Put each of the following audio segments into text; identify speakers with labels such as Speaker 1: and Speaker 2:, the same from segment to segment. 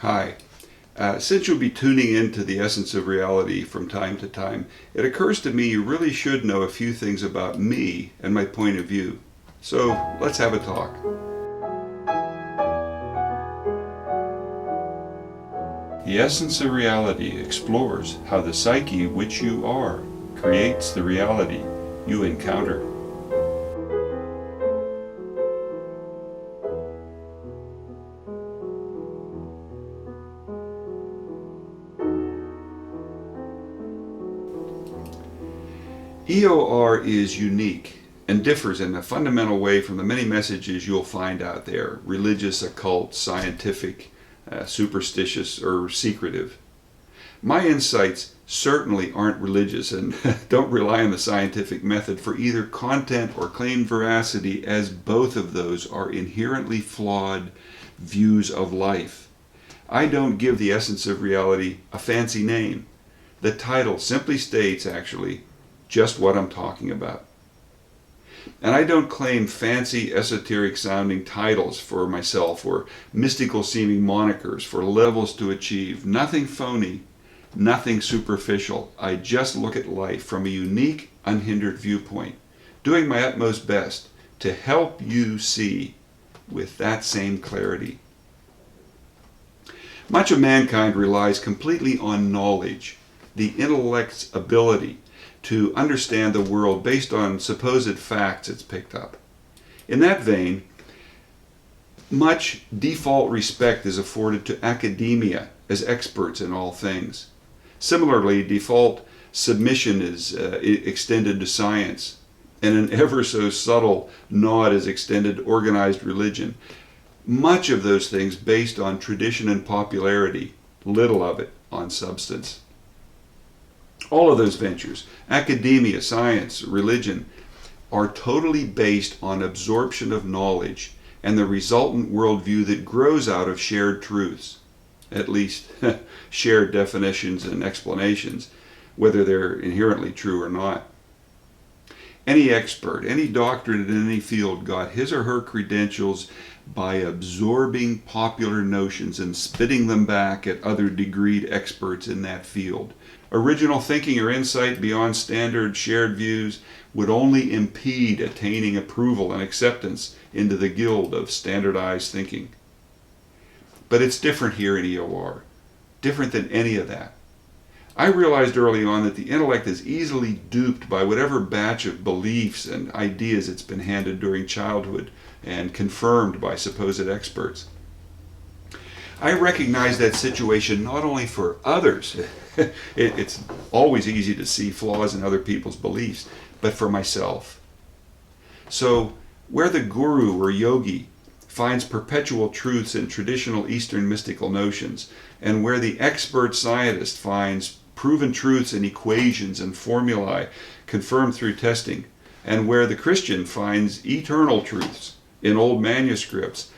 Speaker 1: Hi. Since you'll be tuning into the essence of reality from time to time, it occurs to me you really should know a few things about me and my point of view. So let's have a talk. The essence of reality explores how the psyche which you are creates the reality you encounter. EoR is unique and differs in a fundamental way from the many messages you'll find out there, religious, occult, scientific, superstitious, or secretive. My insights certainly aren't religious and don't rely on the scientific method for either content or claimed veracity, as both of those are inherently flawed views of life. I don't give the essence of reality a fancy name. The title simply states, actually, just what I'm talking about. And I don't claim fancy, esoteric sounding titles for myself or mystical seeming monikers for levels to achieve. Nothing phony, nothing superficial. I just look at life from a unique, unhindered viewpoint, doing my utmost best to help you see with that same clarity. Much of mankind relies completely on knowledge, the intellect's ability to understand the world based on supposed facts it's picked up. In that vein, much default respect is afforded to academia as experts in all things. Similarly, default submission is extended to science, and an ever so subtle nod is extended to organized religion. Much of those things based on tradition and popularity, little of it on substance. All of those ventures, academia, science, religion, are totally based on absorption of knowledge and the resultant worldview that grows out of shared truths, at least shared definitions and explanations, whether they're inherently true or not. Any expert, any doctorate in any field got his or her credentials by absorbing popular notions and spitting them back at other degreed experts in that field. Original thinking or insight beyond standard shared views would only impede attaining approval and acceptance into the guild of standardized thinking. But it's different here in EoR, different than any of that. I realized early on that the intellect is easily duped by whatever batch of beliefs and ideas it's been handed during childhood and confirmed by supposed experts. I recognize that situation not only for others, it's always easy to see flaws in other people's beliefs, but for myself. So, where the guru or yogi finds perpetual truths in traditional Eastern mystical notions, and where the expert scientist finds proven truths in equations and formulae confirmed through testing, and where the Christian finds eternal truths in old manuscripts,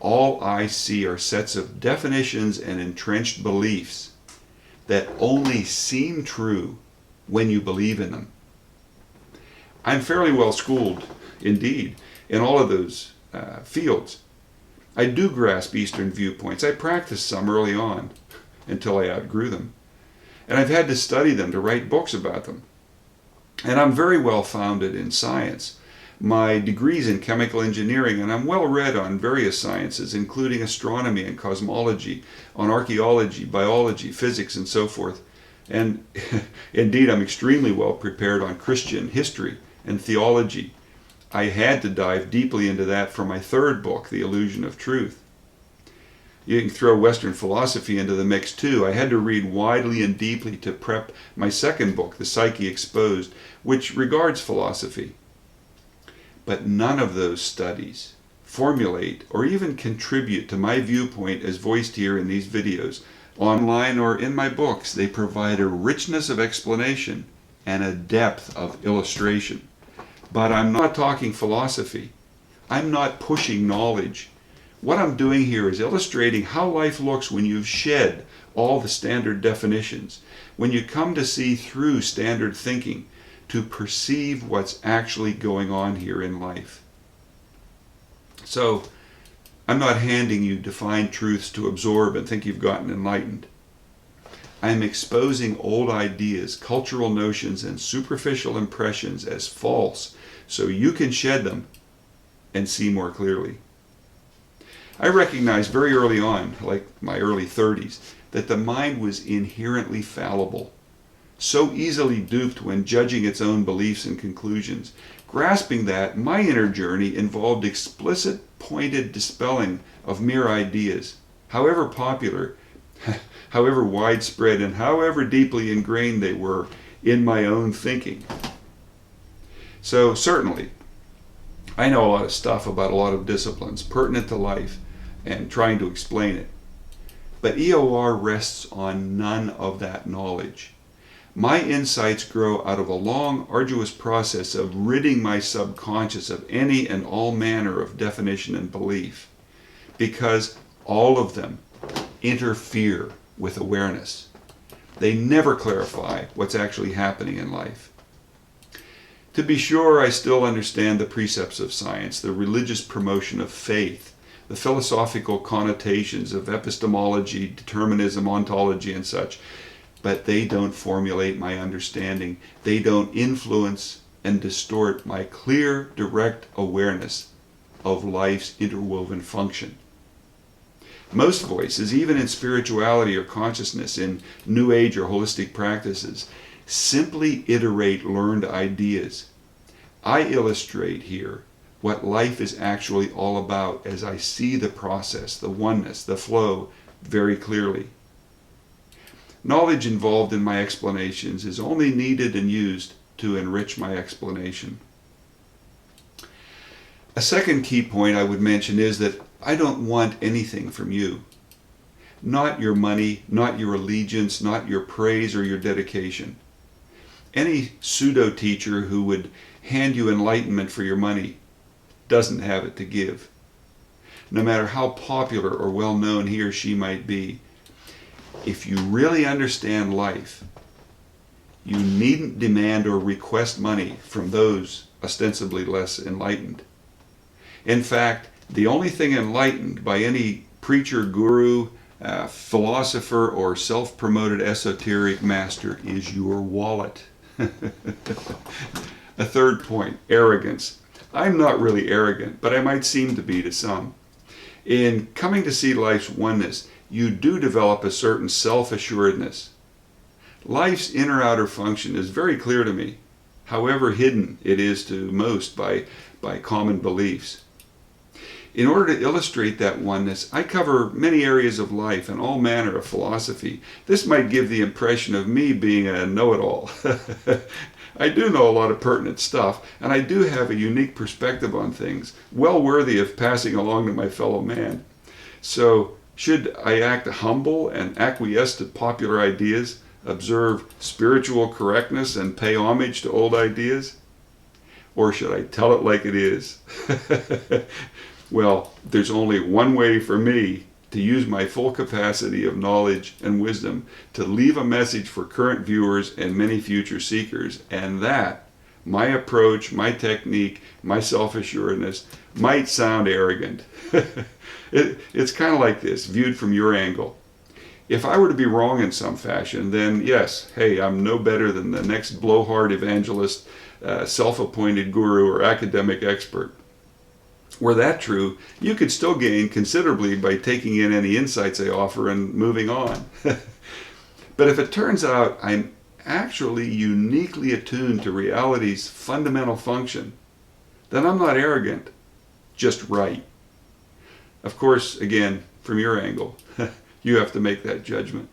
Speaker 1: all I see are sets of definitions and entrenched beliefs that only seem true when you believe in them. I'm fairly well schooled, indeed, in all of those fields. I do grasp Eastern viewpoints. I practiced some early on until I outgrew them. And I've had to study them to write books about them. And I'm very well founded in science. My degree's in chemical engineering, and I'm well read on various sciences, including astronomy and cosmology, on archaeology, biology, physics, and so forth. And indeed, I'm extremely well prepared on Christian history and theology. I had to dive deeply into that for my third book, The Illusion of Truth. You can throw Western philosophy into the mix too. I had to read widely and deeply to prep my second book, The Psyche Exposed, which regards philosophy. But none of those studies formulate or even contribute to my viewpoint as voiced here in these videos. Online or in my books, they provide a richness of explanation and a depth of illustration. But I'm not talking philosophy. I'm not pushing knowledge. What I'm doing here is illustrating how life looks when you've shed all the standard definitions, when you come to see through standard thinking, to perceive what's actually going on here in life. So I'm not handing you defined truths to absorb and think you've gotten enlightened. I'm exposing old ideas, cultural notions, and superficial impressions as false so you can shed them and see more clearly. I recognized very early on, like my early 30s, that the mind was inherently fallible, so easily duped when judging its own beliefs and conclusions. Grasping that, my inner journey involved explicit, pointed dispelling of mere ideas, however popular, however widespread, and however deeply ingrained they were in my own thinking. So certainly, I know a lot of stuff about a lot of disciplines pertinent to life and trying to explain it. But EoR rests on none of that knowledge. My insights grow out of a long, arduous process of ridding my subconscious of any and all manner of definition and belief, because all of them interfere with awareness. They never clarify what's actually happening in life. To be sure, I still understand the precepts of science, the religious promotion of faith, the philosophical connotations of epistemology, determinism, ontology, and such, but they don't formulate my understanding. They don't influence and distort my clear, direct awareness of life's interwoven function. Most voices, even in spirituality or consciousness, in New Age or holistic practices, simply iterate learned ideas. I illustrate here what life is actually all about as I see the process, the oneness, the flow very clearly. Knowledge involved in my explanations is only needed and used to enrich my explanation. A second key point I would mention is that I don't want anything from you. Not your money, not your allegiance, not your praise or your dedication. Any pseudo-teacher who would hand you enlightenment for your money doesn't have it to give. No matter how popular or well-known he or she might be, if you really understand life, you needn't demand or request money from those ostensibly less enlightened. In fact, the only thing enlightened by any preacher, guru, philosopher, or self-promoted esoteric master is your wallet. A third point, arrogance. I'm not really arrogant, but I might seem to be to some. In coming to see life's oneness, you do develop a certain self-assuredness. Life's inner-outer function is very clear to me, however hidden it is to most by common beliefs. In order to illustrate that oneness, I cover many areas of life and all manner of philosophy. This might give the impression of me being a know-it-all. I do know a lot of pertinent stuff, and I do have a unique perspective on things, well worthy of passing along to my fellow man. So, should I act humble and acquiesce to popular ideas, observe spiritual correctness, and pay homage to old ideas? Or should I tell it like it is? Well, there's only one way for me to use my full capacity of knowledge and wisdom to leave a message for current viewers and many future seekers, and that, my approach, my technique, my self-assuredness, might sound arrogant. It's kind of like this, viewed from your angle. If I were to be wrong in some fashion, then yes, hey, I'm no better than the next blowhard evangelist, self-appointed guru, or academic expert. Were that true, you could still gain considerably by taking in any insights I offer and moving on. But if it turns out I'm actually uniquely attuned to reality's fundamental function, then I'm not arrogant, just right. Of course, again, from your angle, you have to make that judgment.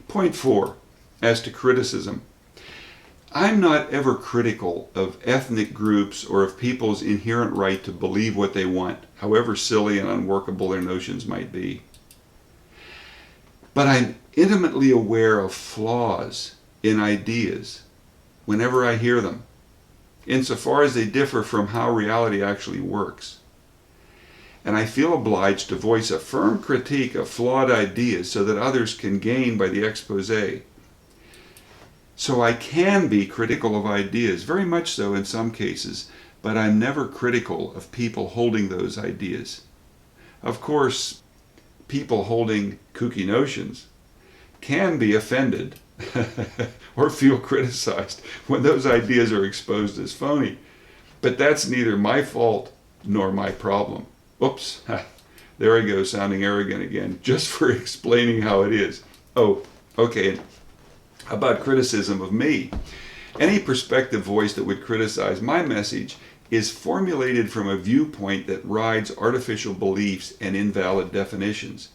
Speaker 1: Point 4, as to criticism. I'm not ever critical of ethnic groups or of people's inherent right to believe what they want, however silly and unworkable their notions might be. But I'm intimately aware of flaws in ideas whenever I hear them, insofar as they differ from how reality actually works. And I feel obliged to voice a firm critique of flawed ideas so that others can gain by the exposé. So I can be critical of ideas, very much so in some cases, but I'm never critical of people holding those ideas. Of course, people holding kooky notions can be offended or feel criticized when those ideas are exposed as phony. But that's neither my fault nor my problem. Oops, there I go, sounding arrogant again, just for explaining how it is. Oh, okay, about criticism of me. Any perspective voice that would criticize my message is formulated from a viewpoint that rides artificial beliefs and invalid definitions.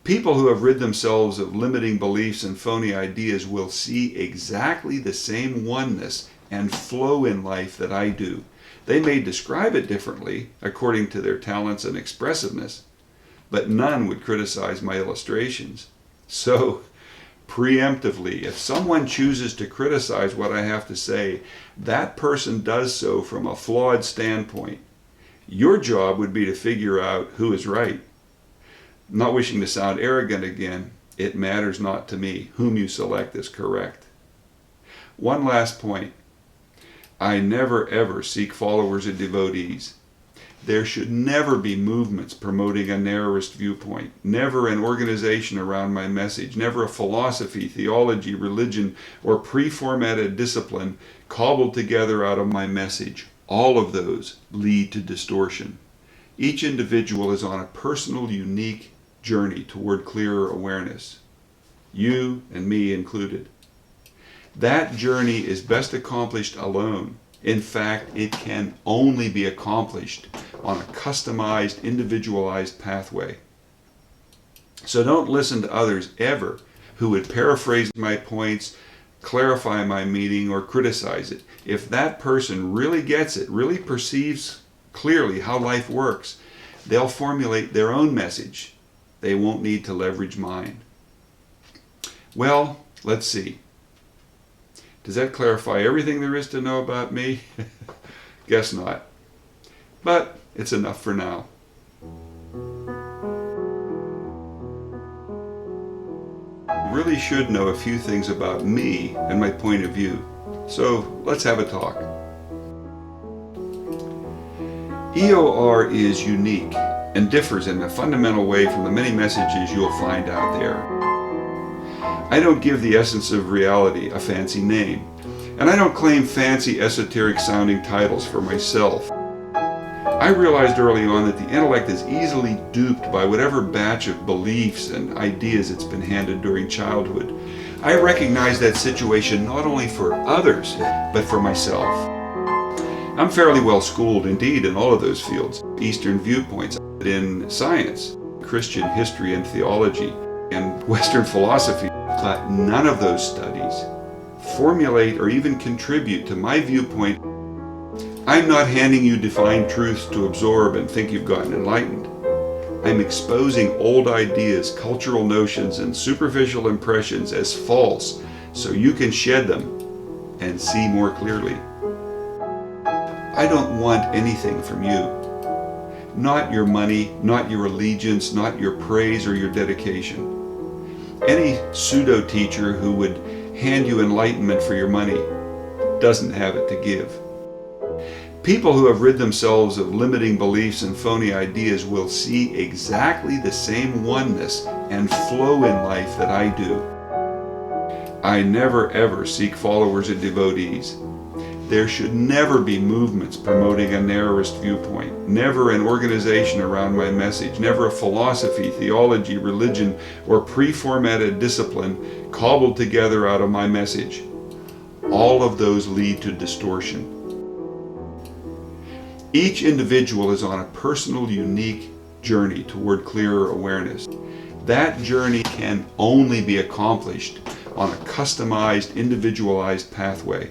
Speaker 1: People who have rid themselves of limiting beliefs and phony ideas will see exactly the same oneness and flow in life that I do. They may describe it differently according to their talents and expressiveness, but none would criticize my illustrations. So, preemptively, if someone chooses to criticize what I have to say, that person does so from a flawed standpoint. Your job would be to figure out who is right. Not wishing to sound arrogant again, it matters not to me whom you select as correct. One last point. I never ever seek followers and devotees. There should never be movements promoting a narrowist viewpoint, never an organization around my message, never a philosophy, theology, religion, or pre-formatted discipline cobbled together out of my message. All of those lead to distortion. Each individual is on a personal, unique journey toward clearer awareness, you and me included. That journey is best accomplished alone. In fact, it can only be accomplished on a customized, individualized pathway. So don't listen to others ever who would paraphrase my points, clarify my meaning, or criticize it. If that person really gets it, really perceives clearly how life works, they'll formulate their own message. They won't need to leverage mine. Well, let's see. Does that clarify everything there is to know about me? Guess not. But it's enough for now. You really should know a few things about me and my point of view. So let's have a talk. EoR is unique and differs in a fundamental way from the many messages you'll find out there. I don't give the essence of reality a fancy name, and I don't claim fancy esoteric sounding titles for myself. I realized early on that the intellect is easily duped by whatever batch of beliefs and ideas it's been handed during childhood. I recognize that situation not only for others, but for myself. I'm fairly well schooled indeed in all of those fields. Eastern viewpoints in science, Christian history and theology, and Western philosophy. But none of those studies formulate or even contribute to my viewpoint. I'm not handing you divine truths to absorb and think you've gotten enlightened. I'm exposing old ideas, cultural notions, and superficial impressions as false so you can shed them and see more clearly. I don't want anything from you. Not your money, not your allegiance, not your praise or your dedication. Any pseudo-teacher who would hand you enlightenment for your money doesn't have it to give. People who have rid themselves of limiting beliefs and phony ideas will see exactly the same oneness and flow in life that I do. I never ever seek followers and devotees. There should never be movements promoting a narrowist viewpoint, never an organization around my message, never a philosophy, theology, religion, or pre-formatted discipline cobbled together out of my message. All of those lead to distortion. Each individual is on a personal, unique journey toward clearer awareness. That journey can only be accomplished on a customized, individualized pathway.